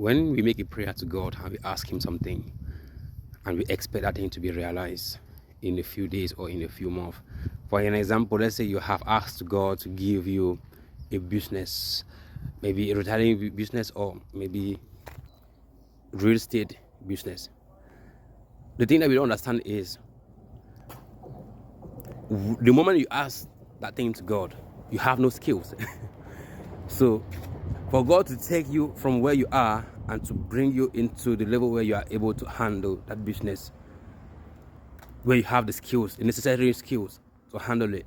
when we make a prayer to God and we ask Him something and we expect that thing to be realized in a few days or in a few months. For an example, let's say you have asked God to give you a business, maybe a retiring business or maybe real estate business. The thing that we don't understand is the moment you ask that thing to God, you have no skills. So for God to take you from where you are and to bring you into the level where you are able to handle that business, where you have the skills, the necessary skills to handle it.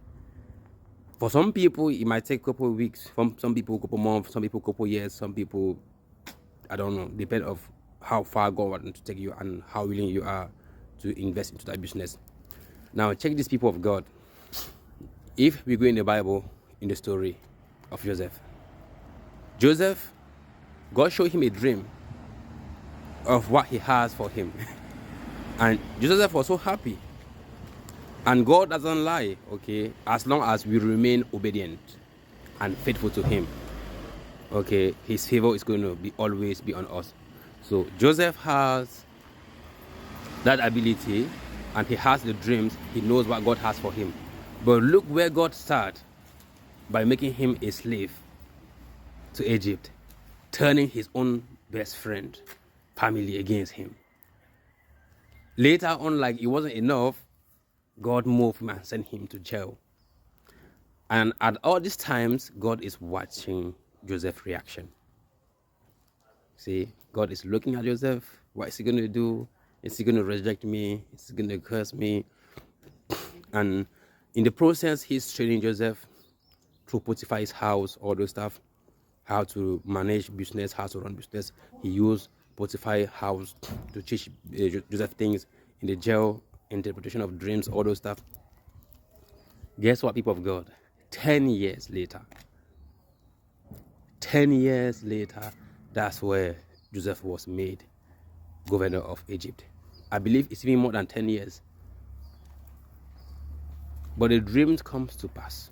For some people, it might take a couple of weeks. Some people, a couple of months. Some people, a couple of years. Some people, I don't know. Depend of how far God wants to take you and how willing you are to invest into that business. Now, check these people of God. If we go in the Bible, in the story of Joseph, God showed him a dream of what He has for him, and Joseph was so happy. And God doesn't lie, okay? As long as we remain obedient and faithful to Him, okay, His favor is going to always be on us. So Joseph has that ability, and he has the dreams. He knows what God has for him. But look where God started, by making him a slave to Egypt, turning his own best friend, family against him. Later on, like it wasn't enough, God moved him and sent him to jail. And at all these times, God is watching Joseph's reaction. See, God is looking at Joseph. What is he going to do? Is he going to reject me? Is he going to curse me? And in the process, he's training Joseph through Potiphar's house, all those stuff, how to manage business, how to run business. He used Potiphar's house to teach Joseph things in the jail, interpretation of dreams, all those stuff. Guess what, people of God? 10 years later, that's where Joseph was made governor of Egypt. I believe it's even more than 10 years. But the dream comes to pass.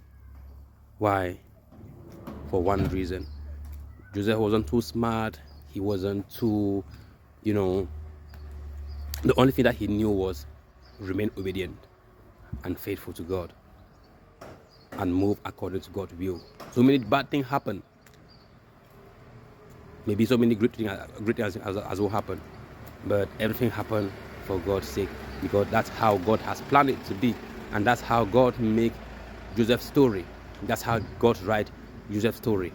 Why? For one reason. Joseph wasn't too smart. He wasn't too, the only thing that he knew was remain obedient and faithful to God and move according to God's will. So many bad things happen. Maybe so many great things as will happen. But everything happened for God's sake, because that's how God has planned it to be. And that's how God make Joseph's story. That's how God write Joseph's story.